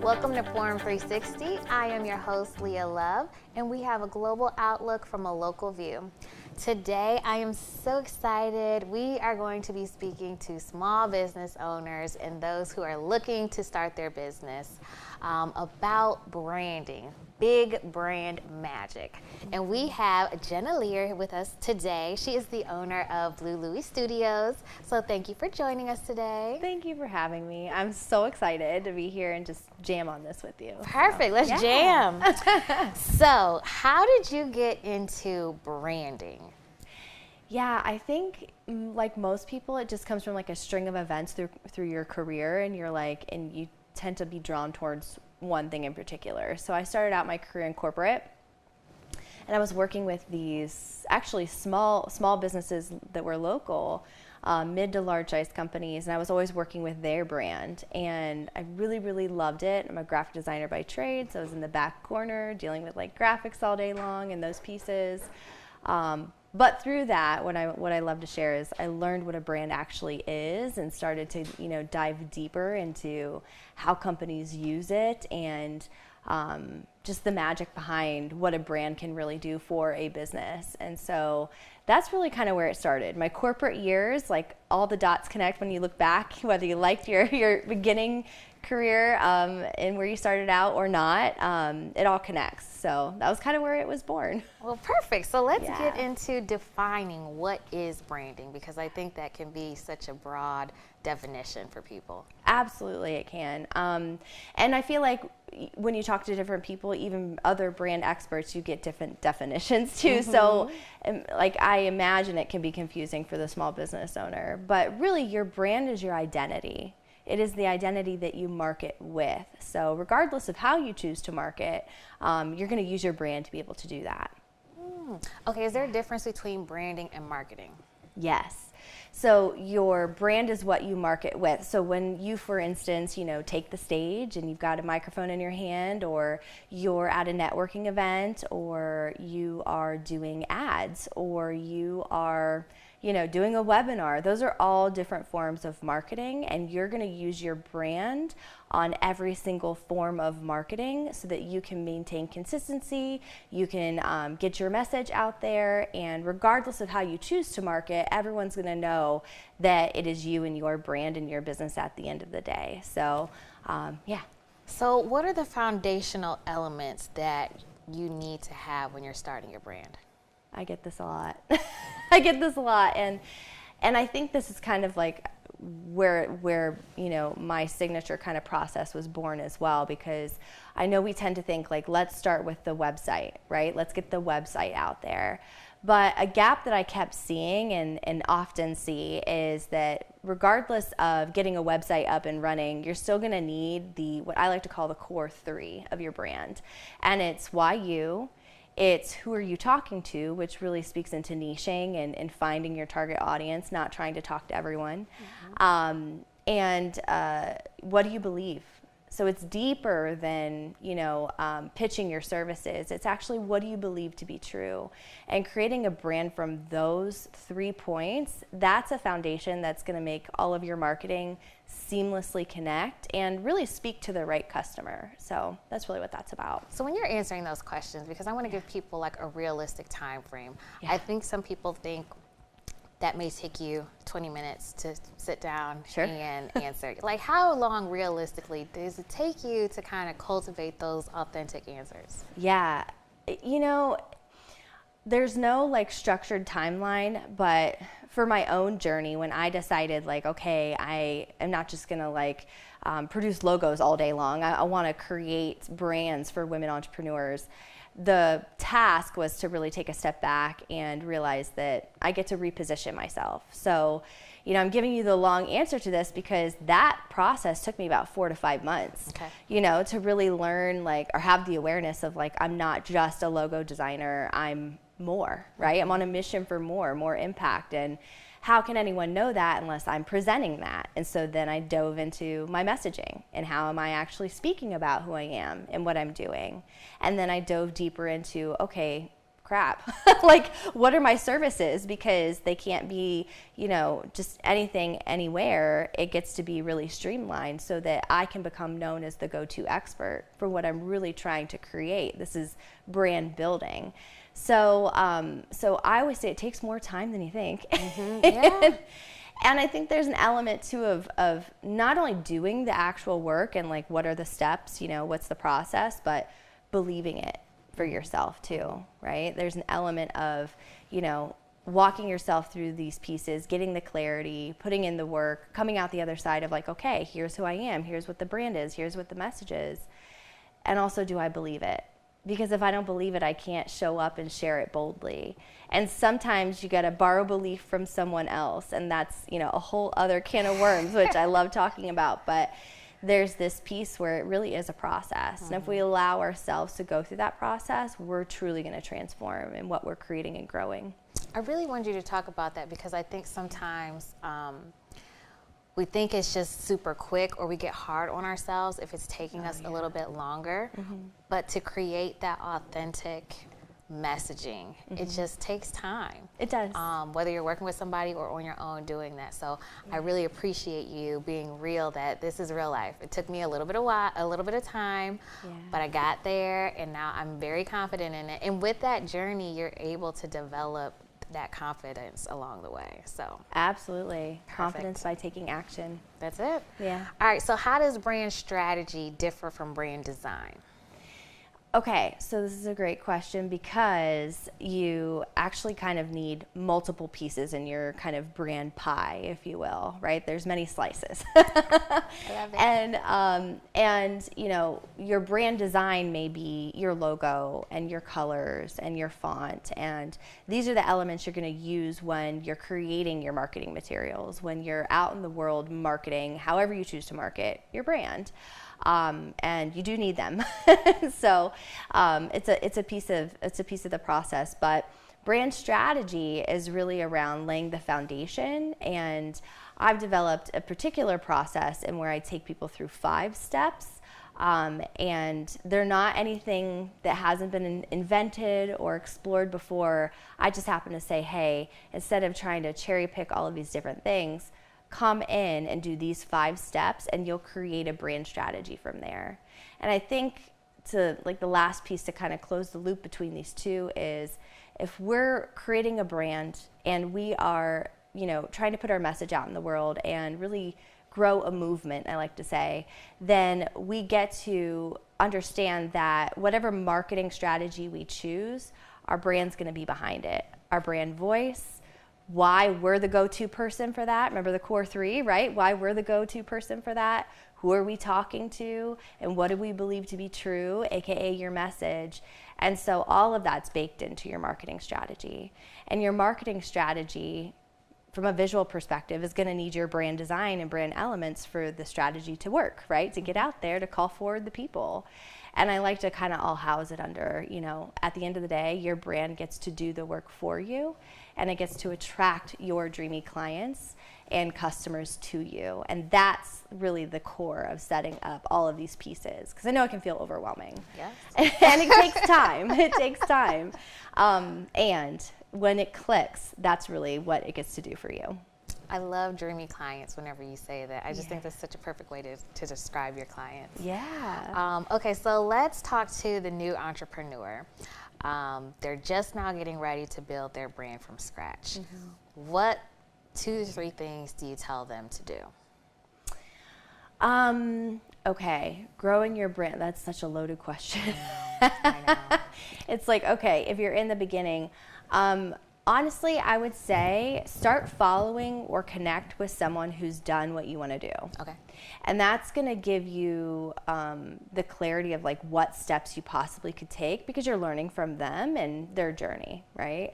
Welcome to Forum 360. I am your host, Leah Love, and we have a global outlook from a local view. Today, I am so excited. We are going to be speaking to small business owners and those who are looking to start their business about branding, big brand magic. And we have Jennah Lear with us today. She is the owner of Blue Loui Studios. So thank you for joining us today. Thank you for having me. I'm so excited to be here and just jam on this with you. Perfect. Let's jam. So how did you get into branding? Yeah, I think like most people, it just comes from like a string of events through your career, and and you tend to be drawn towards one thing in particular. So I started out my career in corporate, and I was working with these actually small businesses that were local, mid to large sized companies, and I was always working with their brand, and I really, really loved it. I'm a graphic designer by trade, so I was in the back corner dealing with like graphics all day long and those pieces. But through that, what I love to share is I learned what a brand actually is and started to dive deeper into how companies use it and just the magic behind what a brand can really do for a business. And so that's really kind of where it started. My corporate years, like all the dots connect when you look back, whether you liked your beginning career and where you started out or not, it all connects. So that was kind of where it was born. Well, perfect. So let's get into defining what is branding, because I think that can be such a broad definition for people. Absolutely, it can. And I feel like when you talk to different people, even other brand experts, you get different definitions too. Mm-hmm. So like I imagine it can be confusing for the small business owner, but really your brand is your identity. It is the identity that you market with. So regardless of how you choose to market, you're going to use your brand to be able to do that. Okay, is there a difference between branding and marketing? Yes. So your brand is what you market with. So when you, for instance, take the stage and you've got a microphone in your hand, or you're at a networking event, or you are doing ads, or you are doing a webinar, those are all different forms of marketing, and you're going to use your brand on every single form of marketing so that you can maintain consistency, you can get your message out there, and regardless of how you choose to market, everyone's going to know that it is you and your brand and your business at the end of the day. So, So what are the foundational elements that you need to have when you're starting your brand? I get this a lot. And I think this is kind of like where my signature kind of process was born as well, because I know we tend to think like, let's start with the website, right? Let's get the website out there. But a gap that I kept seeing and often see is that regardless of getting a website up and running, you're still going to need what I like to call the core 3 of your brand. And it's why you. It's who are you talking to, which really speaks into niching and finding your target audience, not trying to talk to everyone. Mm-hmm. And what do you believe? So it's deeper than, pitching your services. It's actually, what do you believe to be true? And creating a brand from those 3 points, that's a foundation that's going to make all of your marketing seamlessly connect and really speak to the right customer. So that's really what that's about. So when you're answering those questions, because I want to give people like a realistic time frame, I think some people think that may take you 20 minutes to sit down and answer. Like, how long realistically does it take you to kind of cultivate those authentic answers? Yeah, there's no like structured timeline, but for my own journey, when I decided like, okay, I am not just gonna like produce logos all day long. I want to create brands for women entrepreneurs. The task was to really take a step back and realize that I get to reposition myself. So, I'm giving you the long answer to this because that process took me about 4 to 5 months, to really learn or have the awareness of I'm not just a logo designer, I'm more, right? I'm on a mission for more impact. And how can anyone know that unless I'm presenting that? And so then I dove into my messaging and how am I actually speaking about who I am and what I'm doing. And then I dove deeper into, okay, crap, like what are my services? Because they can't be, you know, just anything anywhere. It gets to be really streamlined so that I can become known as the go-to expert for what I'm really trying to create. This is brand building. So I always say it takes more time than you think. Yeah. And I think there's an element too of not only doing the actual work and like what are the steps, you know, what's the process, but believing it for yourself too, right? There's an element of, you know, walking yourself through these pieces, getting the clarity, putting in the work, coming out the other side of like, okay, here's who I am, here's what the brand is, here's what the message is. And also, do I believe it? Because if I don't believe it, I can't show up and share it boldly. And sometimes you got to borrow belief from someone else, and that's, you know, a whole other can of worms, which I love talking about. But there's this piece where it really is a process. And if we allow ourselves to go through that process, we're truly going to transform in what we're creating and growing. I really wanted you to talk about that because I think sometimes we think it's just super quick, or we get hard on ourselves if it's taking us a little bit longer. But to create that authentic messaging, it just takes time. It does. Whether you're working with somebody or on your own doing that. So I really appreciate you being real, that this is real life. It took me a little bit of time, but I got there, and now I'm very confident in it. And with that journey, you're able to develop that confidence along the way. So absolutely. Perfect. Confidence by taking action. That's it. Yeah. All right, so how does brand strategy differ from brand design? Okay, so this is a great question because you actually kind of need multiple pieces in your kind of brand pie, if you will, right? There's many slices. I love it. And you know, your brand design may be your logo and your colors and your font, and these are the elements you're going to use when you're creating your marketing materials, when you're out in the world marketing, however you choose to market your brand. And you do need them. So it's a piece of the process. But brand strategy is really around laying the foundation. And I've developed a particular process in where I take people through 5 steps. And they're not anything that hasn't been invented or explored before. I just happen to say, hey, instead of trying to cherry pick all of these different things, come in and do these 5 steps, and you'll create a brand strategy from there. And I think to like the last piece to kind of close the loop between these two is, if we're creating a brand and we are, you know, trying to put our message out in the world and really grow a movement, I like to say, then we get to understand that whatever marketing strategy we choose, our brand's going to be behind it. Our brand voice, why we're the go-to person for that. Remember the core 3, right? Why we're the go-to person for that. Who are we talking to? And what do we believe to be true, AKA your message? And so all of that's baked into your marketing strategy. And your marketing strategy, from a visual perspective, is going to need your brand design and brand elements for the strategy to work, right? To get out there, to call forward the people. And I like to kind of all house it under, you know, at the end of the day, your brand gets to do the work for you, and it gets to attract your dreamy clients and customers to you. And that's really the core of setting up all of these pieces, because I know it can feel overwhelming. Yes. And it takes time. It takes time. And when it clicks, that's really what it gets to do for you. I love dreamy clients whenever you say that. I just think that's such a perfect way to describe your clients. Yeah. Okay, so let's talk to the new entrepreneur. They're just now getting ready to build their brand from scratch. What 2 to 3 things do you tell them to do? Okay, growing your brand, that's such a loaded question. I know. It's like, okay, if you're in the beginning, honestly, I would say start following or connect with someone who's done what you want to do. Okay. And that's going to give you the clarity of like what steps you possibly could take, because you're learning from them and their journey, right?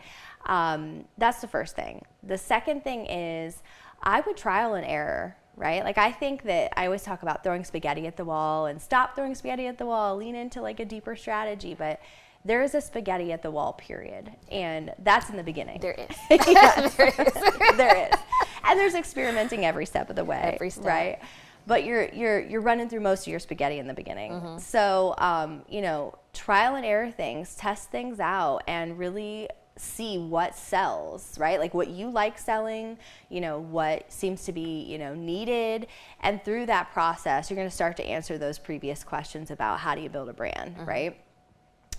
That's the first thing. The second thing is, I would trial and error, right? Like, I think that I always talk about throwing spaghetti at the wall and stop throwing spaghetti at the wall, lean into like a deeper strategy, but there is a spaghetti at the wall, period. And that's in the beginning. There is. Yes. There is. And there's experimenting every step of the way. Every step. Right? But you're running through most of your spaghetti in the beginning. So, trial and error things, test things out, and really see what sells, right? Like what you like selling, what seems to be, needed. And through that process, you're going to start to answer those previous questions about how do you build a brand, right?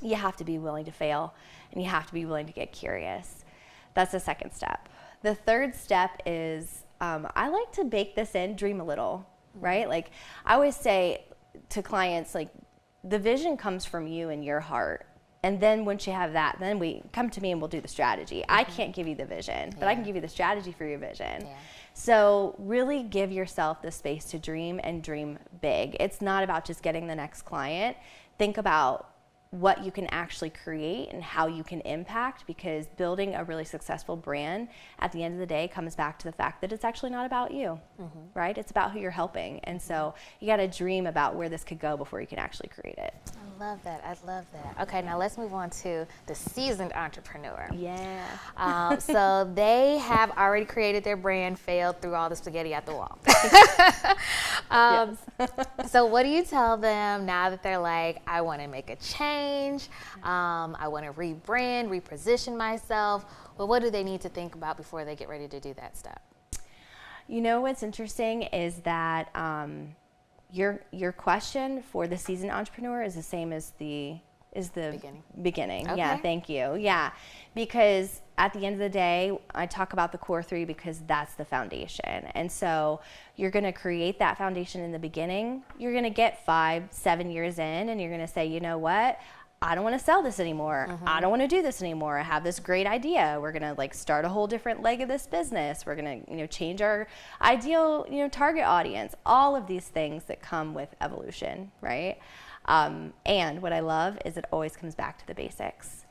You have to be willing to fail, and you have to be willing to get curious. That's the second step. The third step is, I like to bake this in, dream a little. Right? Like I always say to clients, like the vision comes from you and your heart. And then once you have that, then we come to me and we'll do the strategy. I can't give you the vision, but I can give you the strategy for your vision. Yeah. So really give yourself the space to dream and dream big. It's not about just getting the next client. Think about what you can actually create and how you can impact, because building a really successful brand at the end of the day comes back to the fact that it's actually not about you, right? It's about who you're helping. And so you got to dream about where this could go before you can actually create it. I love that. I love that. Okay, now let's move on to the seasoned entrepreneur. Yeah. So they have already created their brand, failed, threw all the spaghetti at the wall. So what do you tell them now that they're like, I want to make a change? I want to rebrand, reposition myself. Well, what do they need to think about before they get ready to do that step? What's interesting is that your question for the seasoned entrepreneur is the same as the beginning. Okay. Yeah, thank you. Yeah, because at the end of the day, I talk about the core three because that's the foundation. And so you're going to create that foundation in the beginning. You're going to get 5-7 years in, and you're going to say, you know what? I don't want to sell this anymore. I don't want to do this anymore. I have this great idea. We're going to start a whole different leg of this business. We're going to, change our ideal, target audience. All of these things that come with evolution, right? And what I love is it always comes back to the basics.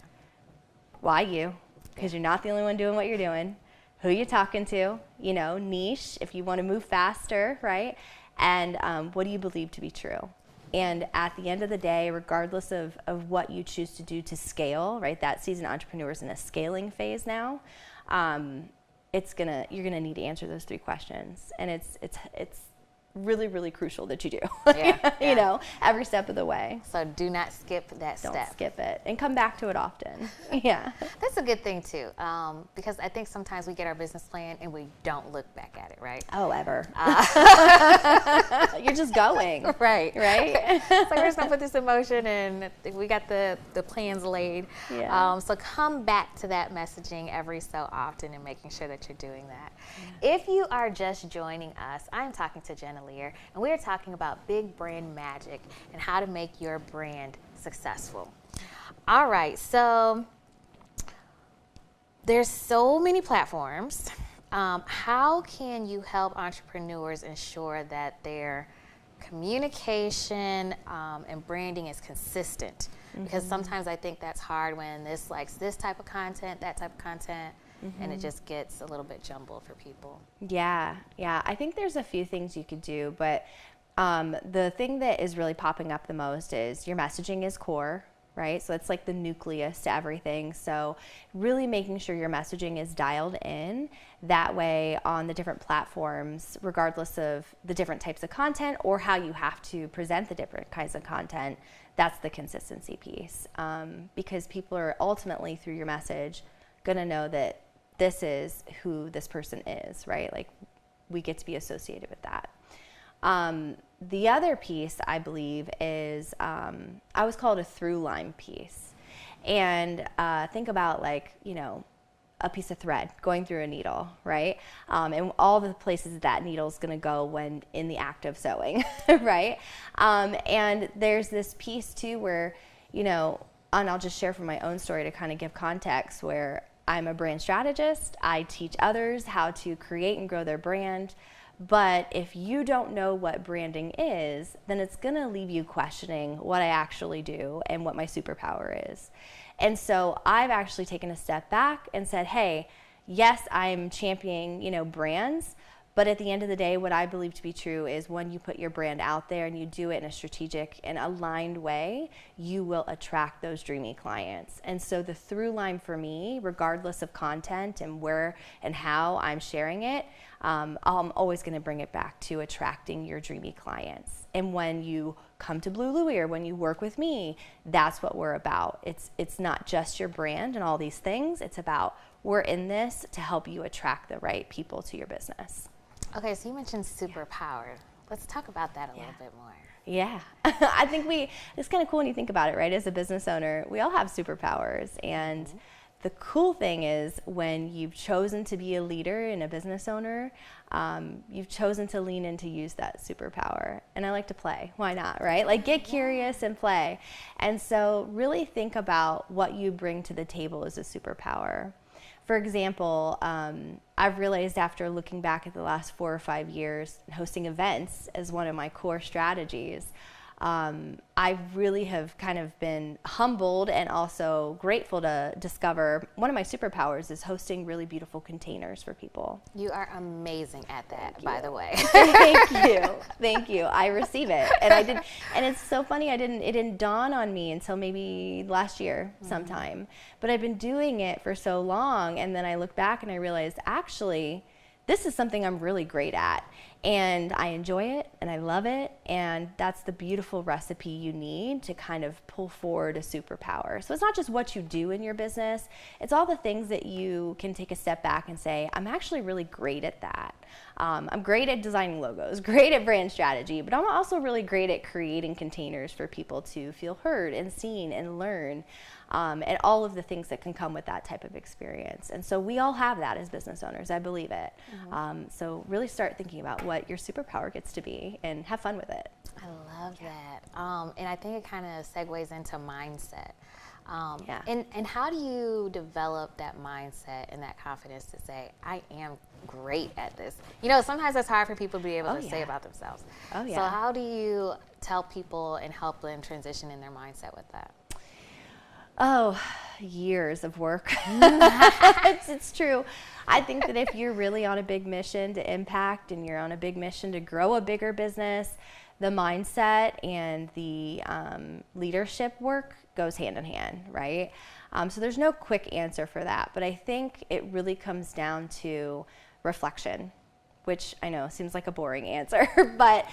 Why you? Because you're not the only one doing what you're doing. Who you talking to? Niche, if you want to move faster, right? And what do you believe to be true? And at the end of the day, regardless of what you choose to do to scale, right? That seasoned entrepreneur is in a scaling phase now. You're gonna need to answer those three questions, and it's really, really crucial that you do. Every step of the way. So do not skip that step. Don't skip it, and come back to it often. Yeah. That's a good thing too, because I think sometimes we get our business plan and we don't look back at it, right? Oh, ever. You're just going. Right. So we're just gonna put this in motion, and we got the plans laid. Yeah. So come back to that messaging every so often and making sure that you're doing that. Yeah. If you are just joining us, I'm talking to Jennah Lear, and we are talking about big brand magic and how to make your brand successful. All right, so there's so many platforms. How can you help entrepreneurs ensure that their communication and branding is consistent? Because sometimes I think that's hard when this likes this type of content, that type of content, and it just gets a little bit jumbled for people. Yeah. I think there's a few things you could do, but the thing that is really popping up the most is your messaging is core, right? So it's like the nucleus to everything. So really making sure your messaging is dialed in. That way on the different platforms, regardless of the different types of content or how you have to present the different kinds of content, that's the consistency piece. Because people are ultimately, through your message, gonna know that this is who this person is, right? Like we get to be associated with that. The other piece, I believe, is I always call it a through line piece. And think about a piece of thread going through a needle, right? And all the places that needle is going to go when in the act of sewing, right? And there's this piece too where, and I'll just share from my own story to kind of give context, where I'm a brand strategist. I teach others how to create and grow their brand. But if you don't know what branding is, then it's going to leave you questioning what I actually do and what my superpower is. And so I've actually taken a step back and said, hey, yes, I'm championing, brands, But at the end of the day, what I believe to be true is when you put your brand out there and you do it in a strategic and aligned way, you will attract those dreamy clients. And so the through line for me, regardless of content and where and how I'm sharing it, I'm always going to bring it back to attracting your dreamy clients. And when you come to Blue Loui or when you work with me, that's what we're about. It's not just your brand and all these things. It's about we're in this to help you attract the right people to your business. Okay, so you mentioned superpower. Let's talk about that a little bit more. Yeah. I think it's kind of cool when you think about it, right? As a business owner, we all have superpowers. And the cool thing is when you've chosen to be a leader and a business owner, you've chosen to lean in to use that superpower. And I like to play. Why not, right? Like get curious and play. And so really think about what you bring to the table as a superpower. For example, I've realized after looking back at the last 4 or 5 years, hosting events as one of my core strategies, I really have kind of been humbled and also grateful to discover one of my superpowers is hosting really beautiful containers for people. You are amazing at that, by the way. Thank you. Thank you. I receive it. And I did, and it's so funny, it didn't dawn on me until maybe last year sometime. But I've been doing it for so long, and then I look back and I realized actually this is something I'm really great at. And I enjoy it and I love it, and that's the beautiful recipe you need to kind of pull forward a superpower. So it's not just what you do in your business, it's all the things that you can take a step back and say, I'm actually really great at that. I'm great at designing logos, great at brand strategy, but I'm also really great at creating containers for people to feel heard and seen and learn. And all of the things that can come with that type of experience. And so we all have that as business owners, I believe it. So really start thinking about what your superpower gets to be and have fun with it. I love that. And I think it kind of segues into mindset. And how do you develop that mindset and that confidence to say, I am great at this? You know, sometimes it's hard for people to be able to say about themselves. So how do you tell people and help them transition in their mindset with that? Oh, years of work. It's true. I think that if you're really on a big mission to impact and you're on a big mission to grow a bigger business, the mindset and the leadership work goes hand in hand, right? So there's no quick answer for that, but I think it really comes down to reflection, which I know seems like a boring answer, but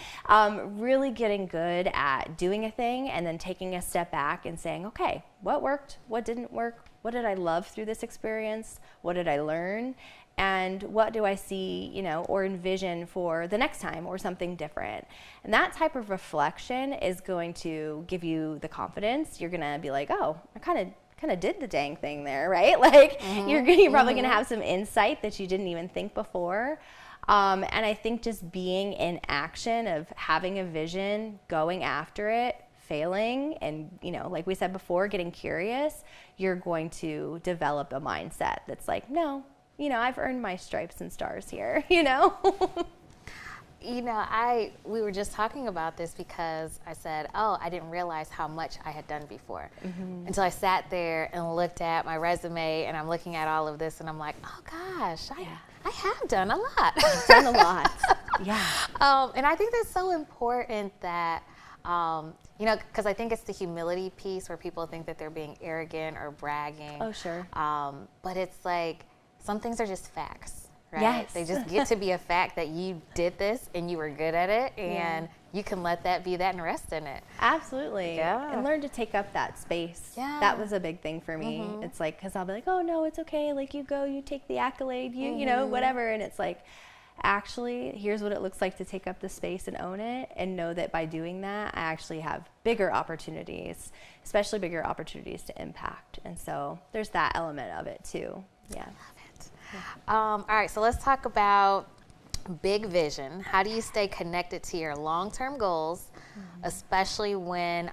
really getting good at doing a thing and then taking a step back and saying, okay, what worked? What didn't work? What did I love through this experience? What did I learn? And what do I see, you know, or envision for the next time or something different? And that type of reflection is going to give you the confidence. You're going to be like, oh, I kind of did the dang thing there, right? Like you're probably going to have some insight that you didn't even think before. And I think just being in action of having a vision, going after it, failing, and, you know, like we said before, getting curious, you're going to develop a mindset that's like, no, you know, I've earned my stripes and stars here, you know? You know, we were just talking about this because I said, oh, I didn't realize how much I had done before until I sat there and looked at my resume, and I'm looking at all of this and I'm like, oh gosh, I have done a lot. I've done a lot. And I think that's so important that, you know, because I think it's the humility piece where people think that they're being arrogant or bragging. Oh, sure. But it's like, some things are just facts, right? Yes. They just get to be a fact that you did this and you were good at it, and you can let that be that and rest in it. Absolutely. Yeah. And learn to take up that space. Yeah. That was a big thing for me. It's like, because I'll be like, oh, no, it's okay. Like, you go, you take the accolade, you know, whatever. And it's like, actually, here's what it looks like to take up the space and own it, and know that by doing that, I actually have bigger opportunities, especially bigger opportunities to impact. And so there's that element of it too. Yeah. All right, so let's talk about big vision. How do you stay connected to your long-term goals, especially when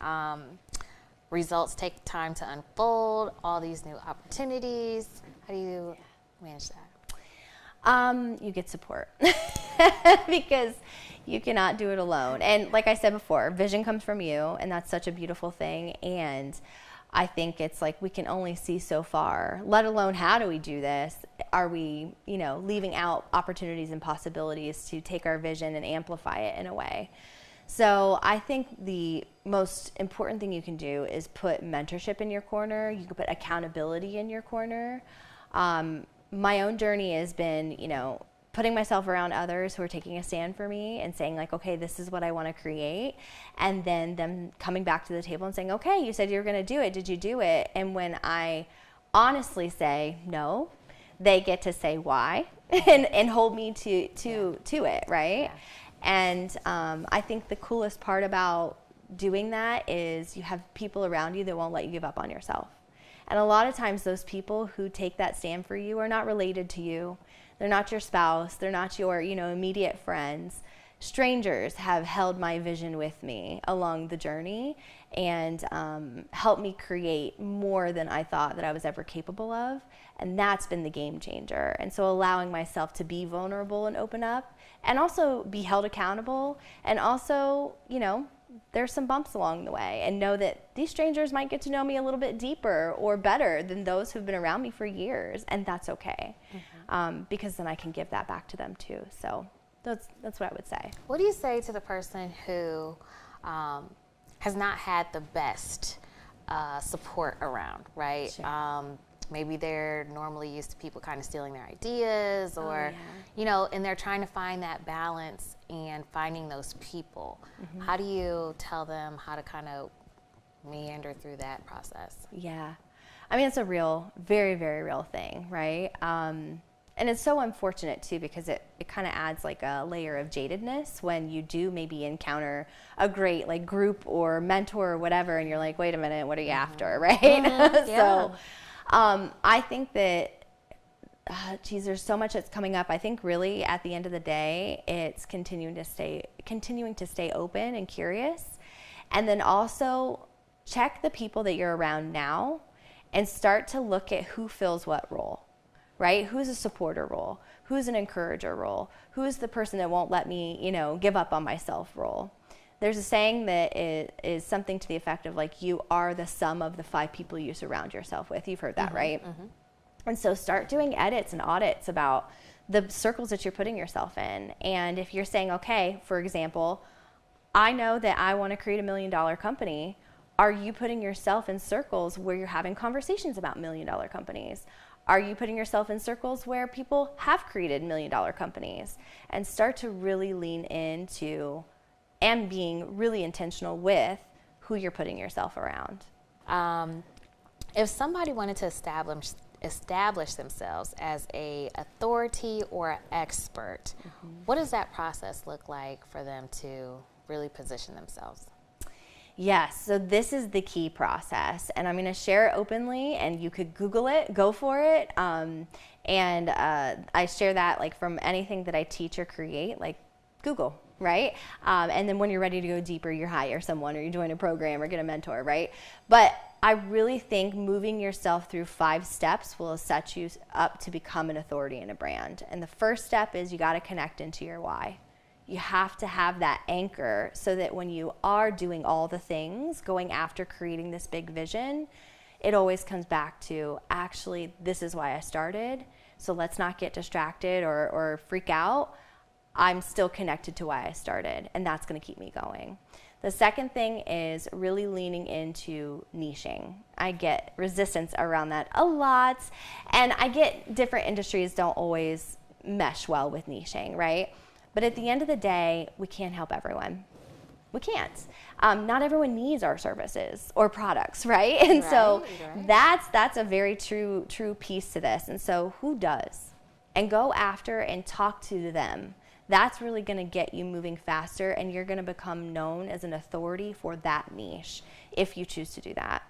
results take time to unfold, all these new opportunities? How do you manage that? You get support because you cannot do it alone. And like I said before, vision comes from you, and that's such a beautiful thing. And I think it's like we can only see so far, let alone how do we do this? Are we, leaving out opportunities and possibilities to take our vision and amplify it in a way? So I think the most important thing you can do is put mentorship in your corner. You can put accountability in your corner. My own journey has been, putting myself around others who are taking a stand for me and saying like, okay, this is what I want to create. And then them coming back to the table and saying, okay, you said you were going to do it. Did you do it? And when I honestly say no, they get to say why and hold me to it, right? Yeah. And I think the coolest part about doing that is you have people around you that won't let you give up on yourself. And a lot of times those people who take that stand for you are not related to you. They're not your spouse. They're not your, immediate friends. Strangers have held my vision with me along the journey and helped me create more than I thought that I was ever capable of. And that's been the game changer. And so allowing myself to be vulnerable and open up and also be held accountable and also, there's some bumps along the way, and know that these strangers might get to know me a little bit deeper or better than those who've been around me for years, and that's okay. Because then I can give that back to them too. So that's what I would say. What do you say to the person who has not had the best support around, right? Sure. Maybe they're normally used to people kind of stealing their ideas or, and they're trying to find that balance and finding those people. Mm-hmm. How do you tell them how to kind of meander through that process? Yeah. I mean, it's a real, very, very real thing, right? And it's so unfortunate too, because it kind of adds like a layer of jadedness when you do maybe encounter a great like group or mentor or whatever, and you're like, wait a minute, what are you after, right? Mm-hmm. So I think that, there's so much that's coming up. I think really at the end of the day, it's continuing to stay open and curious, and then also check the people that you're around now and start to look at who fills what role, right? Who's a supporter role? Who's an encourager role? Who's the person that won't let me, give up on myself role? There's a saying that is something to the effect of like, you are the sum of the 5 people you surround yourself with. You've heard that, mm-hmm, right? Mm-hmm. And so start doing edits and audits about the circles that you're putting yourself in. And if you're saying, okay, for example, I know that I want to create $1 million company. Are you putting yourself in circles where you're having conversations about $1 million companies? Are you putting yourself in circles where people have created $1 million companies? And start to really lean into and being really intentional with who you're putting yourself around. If somebody wanted to establish themselves as a authority or expert, mm-hmm, what does that process look like for them to really position themselves? Yes, so this is the key process, and I'm going to share it openly, and you could Google it, go for it, and I share that like from anything that I teach or create, like Google, right? And then when you're ready to go deeper, you hire someone or you join a program or get a mentor, right? But I really think moving yourself through 5 steps will set you up to become an authority in a brand. And the first step is you got to connect into your why. You have to have that anchor so that when you are doing all the things, going after creating this big vision, it always comes back to, actually, this is why I started. So let's not get distracted or freak out. I'm still connected to why I started, and that's going to keep me going. The second thing is really leaning into niching. I get resistance around that a lot, and I get different industries don't always mesh well with niching, right? But at the end of the day, we can't help everyone. We can't. Not everyone needs our services or products, right? And so that's a very true piece to this. And so who does? And go after and talk to them. That's really going to get you moving faster, and you're going to become known as an authority for that niche if you choose to do that.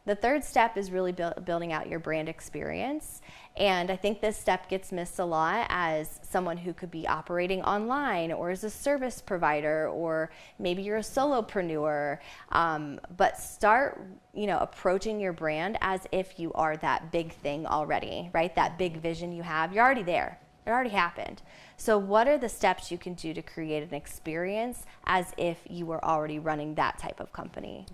The third step is really building out your brand experience. And I think this step gets missed a lot as someone who could be operating online or as a service provider, or maybe you're a solopreneur. But start, approaching your brand as if you are that big thing already, right? That big vision you have, you're already there. It already happened. So what are the steps you can do to create an experience as if you were already running that type of company?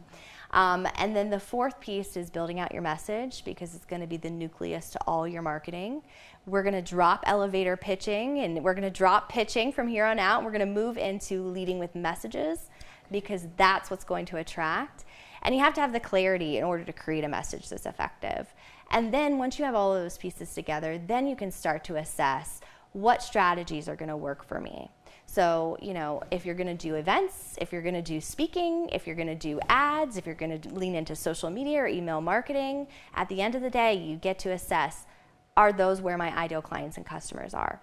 And then the fourth piece is building out your message, because it's going to be the nucleus to all your marketing. We're going to drop elevator pitching, and we're going to drop pitching from here on out. We're going to move into leading with messages, because that's what's going to attract. And you have to have the clarity in order to create a message that's effective. And then once you have all of those pieces together, then you can start to assess what strategies are going to work for me. So, if you're going to do events, if you're going to do speaking, if you're going to do ads, if you're going to lean into social media or email marketing, at the end of the day, you get to assess, are those where my ideal clients and customers are?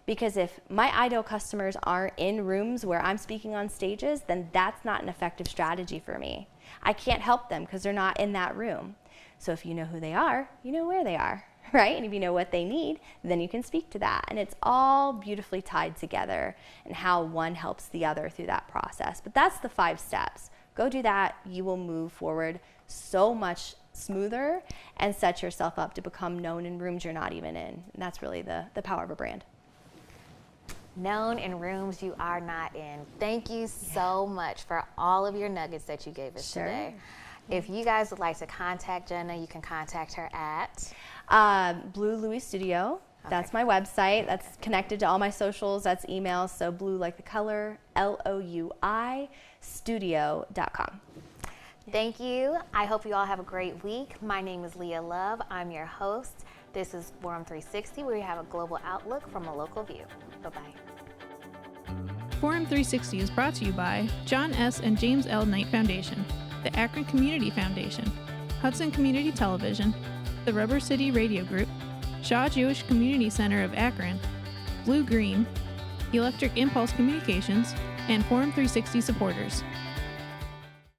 Because if my ideal customers aren't in rooms where I'm speaking on stages, then that's not an effective strategy for me. I can't help them because they're not in that room. So if you know who they are, you know where they are, right? And if you know what they need, then you can speak to that. And it's all beautifully tied together, and how one helps the other through that process. But that's the 5 steps. Go do that. You will move forward so much smoother and set yourself up to become known in rooms you're not even in. And that's really the power of a brand. Known in rooms you are not in. Thank you so much for all of your nuggets that you gave us today. If you guys would like to contact Jennah, you can contact her at Blue Loui Studio. That's my website. That's connected to all my socials. That's email. So blue like the color, LOUI studio.com. Thank you. I hope you all have a great week. My name is Leah Love. I'm your host. This is Forum 360, where we have a global outlook from a local view. Bye-bye. Forum 360 is brought to you by John S. and James L. Knight Foundation, the Akron Community Foundation, Hudson Community Television, the Rubber City Radio Group, Shaw Jewish Community Center of Akron, Blue Green, Electric Impulse Communications, and Forum 360 supporters.